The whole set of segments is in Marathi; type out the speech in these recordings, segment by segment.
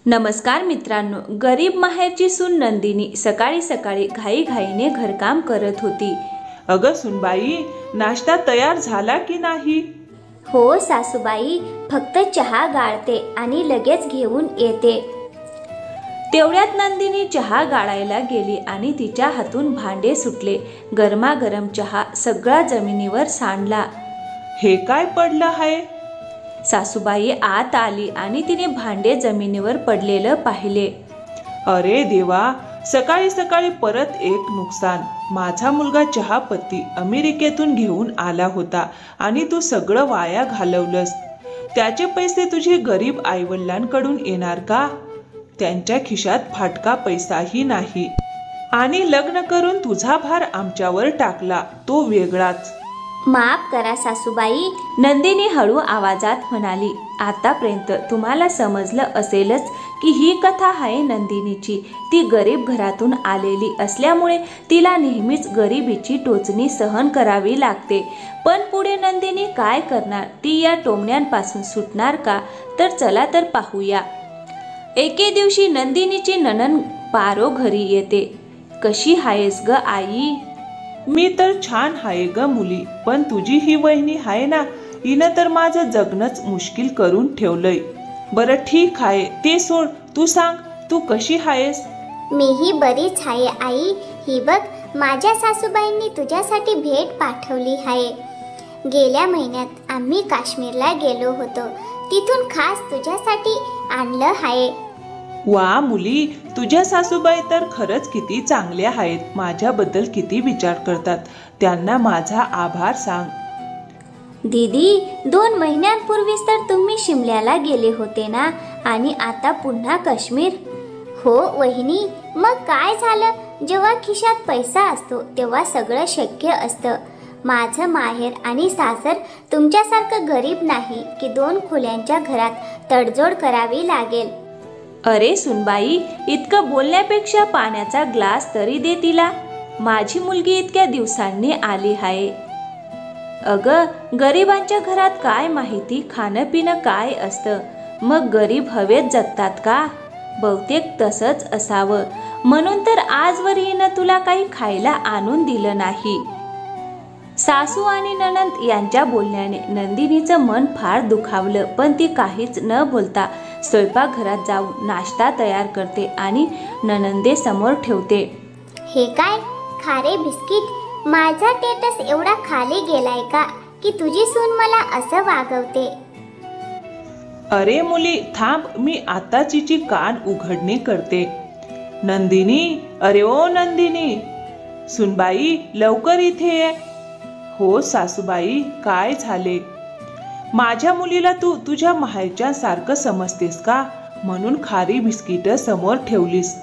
नमस्कार मित्रांनो, गरीब माहेरची सून नंदिनी सकाळी सकाळी घाईघाईने घरकाम करत होती. अगं सुनबाई, नाश्ता तयार झाला की नाही? हो सासूबाई, फक्त चहा गाळते आणि लगेच घेऊन येते. तेवढ्यात नंदिनी चहा गाळायला गेली आणि तिच्या हातून भांडे सुटले. गरमागरम चहा सगळा जमिनीवर सांडला. हे काय पडलं आहे? सासूबाई आत आली आणि तिने भांडे जमिनीवर पडलेलं पाहिले. अरे देवा, सकाळी सकाळी परत एक नुकसान. माझा मुलगा चहापत्ती अमेरिकेतून घेऊन आला होता आणि तू सगळं वाया घालवलंस. त्याचे पैसे तुझे गरीब आईवडिलांकडून येणार का? त्यांच्या खिशात फाटका पैसाही नाही. आणि लग्न करून तुझा भार आमच्यावर टाकला, तो वेगळाच. माफ करा सासूबाई, नंदिनी हळू आवाजात म्हणाली. आतापर्यंत तुम्हाला समजलं असेलच की ही कथा आहे नंदिनीची. ती गरीब घरातून आलेली असल्यामुळे तिला नेहमीच गरिबीची टोचणी सहन करावी लागते. पण पुढे नंदिनी काय करणार? ती या टोमण्यांपासून सुटणार का? तर चला तर पाहूया. एके दिवशी नंदिनीची नणंद पारो घरी येते. कशी आहेस ग आई? मी तर छान आहे ग मुली, पण तुझी ही वहिनी आहे ना, हिनं तर माझं जगणंच मुश्किल करून ठेवलंय. बरं ठीक आहे, ते सोड. तू सांग, तू कशी आहेस? मीही बरीच आहे आई. ही बघ, माझ्या सासूबाईंनी तुझ्यासाठी भेट पाठवली आहे. गेल्या महिन्यात आम्ही काश्मीरला गेलो होतो. तिथून खास तुझ्यासाठी आणलं आहे. वा मुली, तुझ्या सासूबाई तर खरंच किती चांगल्या आहेत. माझ्याबद्दल किती विचार करतात. त्यांना माझा आभार सांग. दीदी, 2 महिन्यांपूर्वीच तर तुम्ही शिमल्याला गेले होते ना, आणि आता पुन्हा काश्मीर? हो वहिनी, मग काय झालं? जेव्हा खिशात पैसा असतो तेव्हा सगळं शक्य असतं. माझं माहेर आणि सासर तुमच्यासारखं गरीब नाही की 2 खोल्यांच्या घरात तडजोड करावी लागेल. अरे सुनबाई, इतकं बोलण्यापेक्षा पाण्याचा ग्लास तरी दे तिला. माझी मुलगी इतक्या दिवसांनी आली आहे. अगं, गरिबांच्या घरात काय माहिती खाणं पिणं काय असतं. मग गरीब हवेत जगतात का? बहुतेक तसंच असावं. म्हणून तर आजवर हिनं तुला काही खायला आणून दिलं नाही. सासू आणि नणंद यांच्या बोलण्याने नंदिनीचं मन फार दुखावलं. पण ती काहीच न बोलता स्वयंपाकघरात जाऊन नाश्ता तयार करते आणि नणंदे समोर ठेवते. हे काय खारे बिस्किट? माझा टेटस एवढा खाली गेलाय का की तुझी सून मला असं वागवते? अरे मुली थांब, मी आताच हिची कान उघडणी करते. नंदिनी, अरे ओ नंदिनी, सुनबाई लवकर इथे ये. हो सासूबाई, काय झाले? माझ्या मुलीला तू तुझ्या माहेरच्या सारखं समजतेस का? म्हणून खारी बिस्किट समोर ठेवलीस.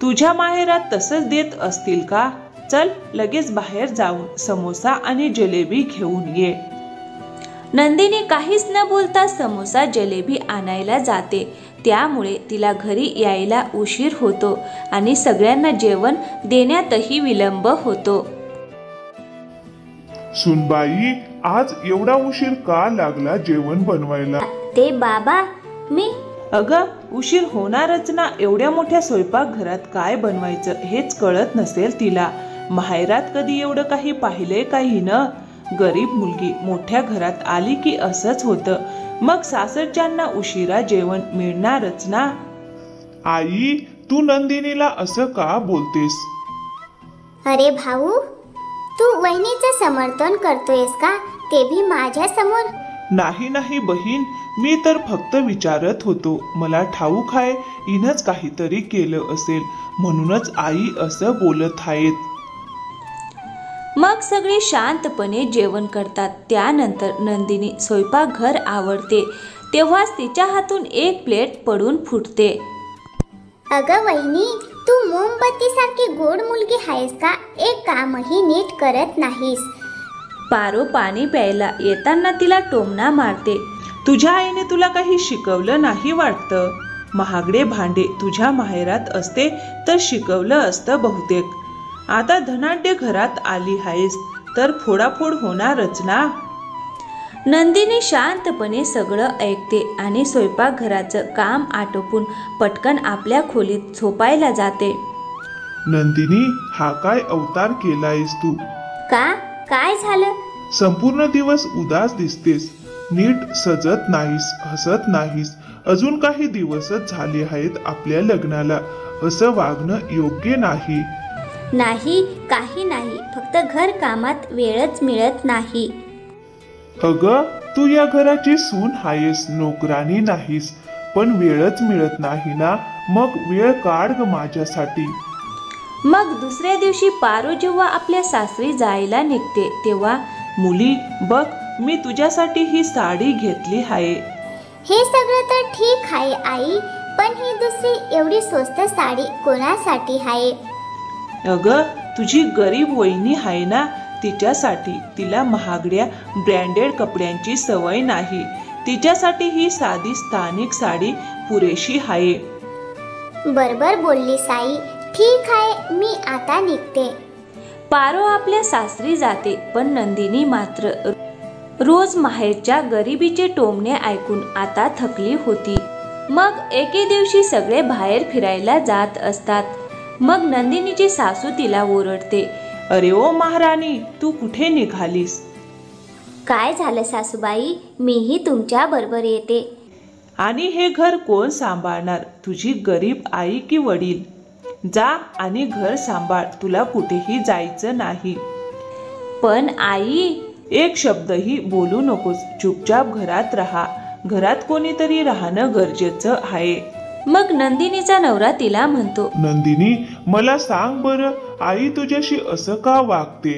तुझ्या माहेरात तसंच देत असतील का? चल लगेच बाहेर जाऊन समोसा आणि जलेबी घेऊन ये. नंदिनी काहीच न बोलता समोसा जलेबी आणायला जाते. त्यामुळे तिला घरी यायला उशीर होतो आणि सगळ्यांना जेवण देण्यातही विलंब होतो. सुनबाई, आज एवढा उशीर का लागला जेवण बनवायला? ते बाबा, मी अगं उशीर होणारच ना. एवढ्या मोठ्या स्वयंपाकघरात काय बनवायचं हेच कळत नसेल तिला. माहेरात कधी एवढं काही पाहिलंय का हिनं? गरीब मुलगी मोठ्या घरात आली की असंच होतं. मग सासरच्यांना उशिरा जेवण मिळणारच ना. आई, तू नंदिनीला असं का बोलतेस? अरे भाऊ, तू वहिनीचं समर्थन करतोयस का? ते भी माझ्या समोर? नाही नाही बहीण, मी तर फक्त विचारत होतो. मला ठाऊक आहे हिनंच काहीतरी केलं असेल, म्हणूनच आई असं बोलत आहेत. मग सगळे शांतपणे जेवण करतात. त्यानंतर नंदिनी स्वयंपाकघर आवरते तेव्हाच तिच्या हातून एक प्लेट पडून फुटते. अगं वहिनी, तू मोमबत्ती सारखी गोड मुलगी आहेस का? एक कामही नीट करत नाहीस. पारो पाणी प्यायला येताना तिला टोमणा मारते. तुझ्या आईने तुला काही शिकवलं नाही वाटतं. महागडे भांडे तुझ्या माहेरात असते तर शिकवलं असतं बहुतेक. आता धनाढ्य घरात आली आहेस तर फोडाफोड होणारच ना. नंदिनी शांतपणे सगळं ऐकते आणि स्वयंपाकघराचं काम आटोपून पटकन आपल्या खोलीत झोपायला जाते. नंदिनी, हा काय अवतार केलायस तू? का? काय झालं? संपूर्ण दिवस उदास दिसतेस. नीट सजत नाहीस, हसत नाहीस. अजून काही दिवसच झाले आहेत आपल्या लग्नाला. असं वागणं योग्य नाही. नाही, काही नाही. फक्त घर कामात वेळच मिळत नाही. अगं, तू या घराची सून आहेस, नोकरानी नाहीस. पण वेळच मिळत नाही ना. मग वेळ काढ ग माझ्यासाठी. मग दुसऱ्या दिवशी पारो जेव्हा आपल्या सासरी जायला निघते तेव्हा, मुली बघ, मी तुझ्यासाठी ही साडी घेतली आहे. हे सगळं तर ठीक आहे आई, पण ही दुसरी एवढी स्वस्त साडी कोणासाठी आहे? अगं, तुझी गरीब वहिनी आहे ना, तिच्यासाठी. तिला महागड्या ब्रँडेड कपड्यांची सवय नाही. तिच्यासाठी ही साधी स्थानिक साडी पुरेशी आहे. बरोबर बोलली साई. ठीक आहे, मी आता निघते. पारो आपल्या सासरी जाते, पण नंदिनी मात्र रोज माहेरच्या गरिबीचे टोमणे ऐकून आता थकली होती. मग एके दिवशी सगळे बाहेर फिरायला जात असतात. मग नंदिनीची सासू तिला ओरडते. अरे ओ महाराणी, तू कुठे निघालीस? काय झालं सासूबाई? मीही तुमच्या बरोबर येते. आणि हे घर कोण सांभाळणार? तुझी गरीब आई की वडील? जा आणि घर सांभाळ. तुला कुठेही जायचं नाही. पण आई, एक शब्दही बोलू नकोस. चुपचाप घरात राहा. घरात कोणीतरी राहणं गरजेचं आहे. मग नंदिनीचा नवरा तिला म्हणतो. नंदिनी, मला सांग बरं, आई तुझ्याशी असं का वागते?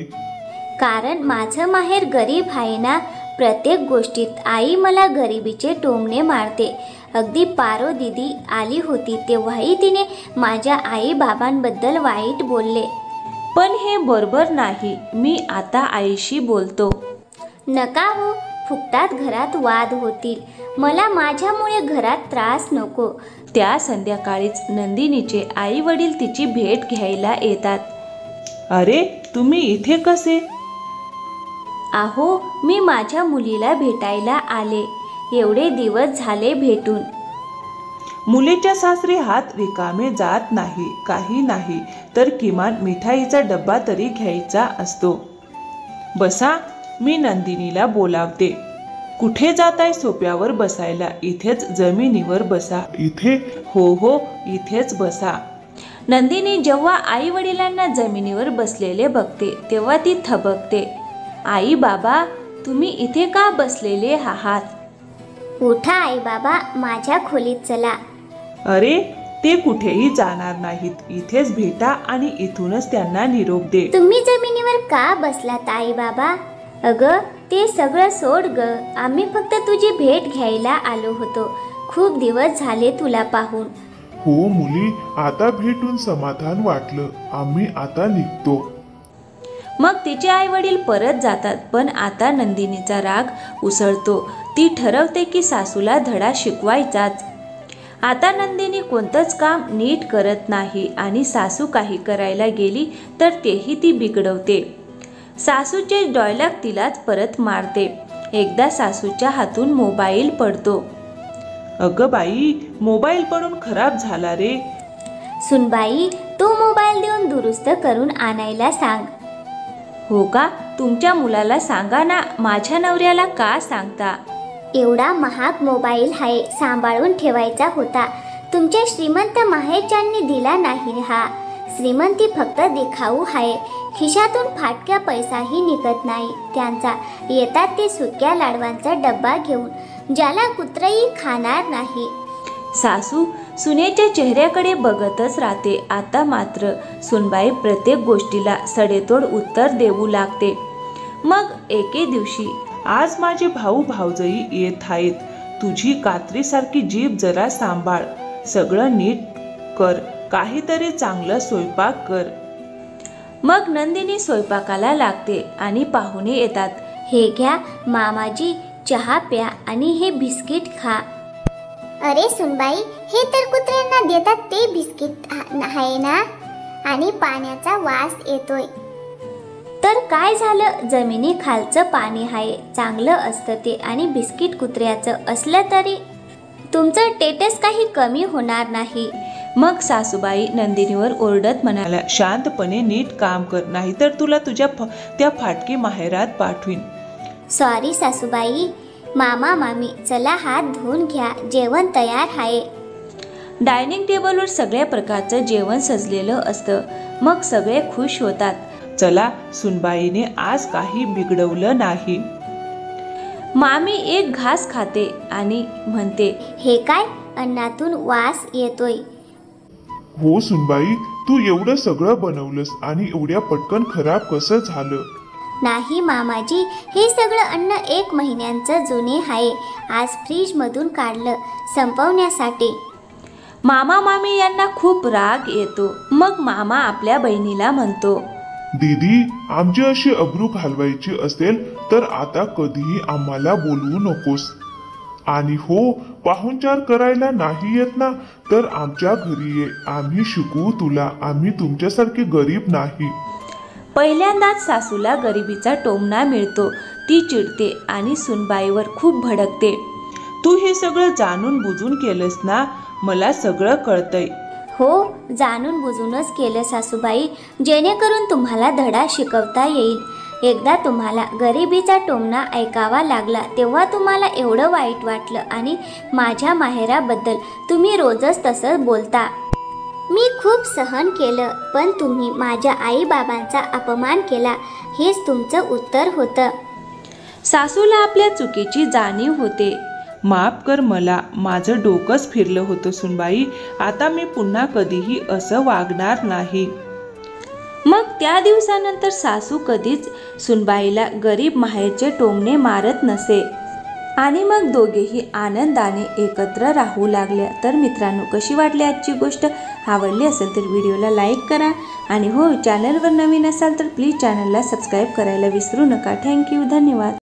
कारण माझं माहेर गरीब आहे ना. प्रत्येक गोष्टीत आई मला गरिबीचे टोमणे मारते. अगदी पारो दीदी आली होती तेव्हाही तिने माझ्या आई बाबांबद्दल वाईट बोलले. पण हे बरोबर नाही. मी आता आईशी बोलतो. नका हो, फुकटात घरात वाद होतील. मला माझ्यामुळे घरात त्रास नको. त्या संध्याकाळीच नंदिनीचे आई वडील तिची भेट घ्यायला येतात. अरे, तुम्ही इथे कसे? अहो, मी माझ्या मुलीला भेटायला आले. एवढे दिवस झाले भेटून. मुलीच्या सासरी हात रिकामे जात नाही. काही नाही तर किमान मिठाईचा डब्बा तरी घ्यायचा असतो. बसा, मी नंदिनीला बोलावते. कुठे जाताय? सोप्यावर बसायला. इथेच जमिनीवर बसा. इथे? हो हो, इथेच बसा. नंदिनी जेव्हा आई वडिलांना जमिनीवर बसलेले बघते तेव्हा ती थबकते. आई बाबा, तुम्ही इथे का बसलेले आहात? उठा आई बाबा, माझ्या खोलीत चला. अरे, ते कुठेही जाणार नाहीत. इथेच भेटा आणि इथूनच त्यांना निरोप दे. तुम्ही जमिनीवर का बसलात आई बाबा? अगं, ते सगळं सोड ग. आम्ही फक्त तुझी भेट घ्यायला आलो होतो. खूप दिवस झाले तुला पाहून. हो मुली, आता भेटून समाधान वाटलं. आम्ही आता निघतो. मग तिचे आई वडील परत जातात. पण आता नंदिनीचा राग उसळतो. ती ठरवते की सासूला धडा शिकवायचाच. आता नंदिनी कोणतंच काम नीट करत नाही आणि सासू काही करायला गेली तर तेही ती बिघडवते. सासूचे डायलॉग तिलाच परत मारते. एकदा सासूच्या हातून मोबाईल पडतो. अगं बाई, मोबाईल पडून खराब झाला रे. सुनबाई, तो मोबाईल देऊन दुरुस्त करून आणायला सांग. हो का? तुमच्या मुलाला सांगा ना, माझ्या नवऱ्याला का सांगता? एवढा महाग मोबाईल आहे, सांभाळून ठेवायचा होता. तुमच्या श्रीमंत माहेरच्यांनी दिला नाही. हा श्रीमंती फक्त दिखाऊ आहे. खिशातून फाटक्या पैसाही निघत नाही त्यांचा. येतात ते सुक्या लाडवांचा डब्बा घेऊन, ज्याला कुत्रही खाणार नाही. सासू सुनेच्या चेहऱ्याकडे बघतच राहते. आता मात्र सुनबाई प्रत्येक गोष्टीला सडेतोड उत्तर देऊ लागते. मग एके दिवशी, आज माझे भाऊ भाऊजई येत आहेत. तुझी कात्रीसारखी जीभ जरा सांभाळ. सगळं नीट कर. काहीतरी चांगलं स्वयंपाक कर. मग नंदिनी स्वयंपाकाला लागते आणि पाहुणे येतात. हे घ्या मामाजी, चहा प्या आणि हे बिस्किट खा. अरे सुनबाई, हे तर कुत्र्यांना देतात ते बिस्किट आहे ना? आणि पाण्याचा वास येतोय. तर तर काय झालं, जमिनीखालचं पाणी आहे चांगलं असतं ते, आणि बिस्किट कुत्र्याचं असलं तरी तुमचं टेटस काही कमी होणार नाही. मग सासूबाई नंदिनीवर ओरडत म्हणाल्या, शांतपणे नीट काम कर, नाहीतर तुला तुझ्या त्या फाटकी माहेरात पाठवीन. सॉरी सासूबाई. मामा मामी चला हात धुवून घ्या, जेवण तयार आहे. डायनिंग टेबलवर सगळ्या प्रकारचं जेवण सजलेलं असतं. मग सगळे खुश होतात. चला, सुनबाईने आज काही बिघडवलं नाही. मामी एक घास खाते आणि म्हणते, हे काय, अन्नातून वास येतोय. हो सुनबाई, तू एवढं सगळं बनवलंस आणि एवढ्या पटकन खराब कसं झालं? नाही मामाजी, हे सगळं अन्न 1 महिन्यांचं जुने आहे. आज फ्रीजमधून काढलं संपवण्यासाठी. मामा मामी यांना खूप राग येतो. मग मामा आपल्या बहिणीला म्हणतो, दीदी, आमची अशी अब्रू घालवायची असेल तर आता कधीही आम्हाला बोलवू नकोस. आणि हो, पाहुणचार करायला नाही येत ना, तर आमच्या घरी ये, आम्ही शिकवू तुला. आम्ही तुमच्यासारखे गरीब नाही. पहिल्यांदाच सासूला गरिबीचा टोमणा मिळतो. ती चिडते आणि सुनबाईवर खूप भडकते. तू हे सगळं जाणून बुजून केलंस ना, मला सगळं कळतंय. हो, जाणून बुजूनच केलं सासूबाई, जेणेकरून तुम्हाला धडा शिकवता येईल. एकदा तुम्हाला गरिबीचा टोमणा ऐकावा लागला तेव्हा तुम्हाला एवढं वाईट वाटलं, आणि माझ्या माहेराबद्दल तुम्ही रोजच तसं बोलता. मी खूप सहन केलं, पण तुम्ही माझ्या आईबाबांचा अपमान केला, हेच तुमचं उत्तर होतं. सासूला आपल्या चुकीची जाणीव होते. माफ कर मला, माझं डोकंच फिरलं होतं सुनबाई. आता मी पुन्हा कधीही असं वागणार नाही. मग त्या दिवसानंतर सासू कधीच सुनबाईला गरीब माहेरचे टोमणे मारत नसे. आणि मग दोघेही आनंदाने एकत्र राहू लागल्या. तर मित्रांनो, कशी वाटली आजची गोष्ट? आवडली असेल तर व्हिडिओला लाईक करा. आणि हो, चॅनलवर नवीन असाल तर प्लीज चॅनलला सबस्क्राईब करायला विसरू नका. थँक्यू, धन्यवाद.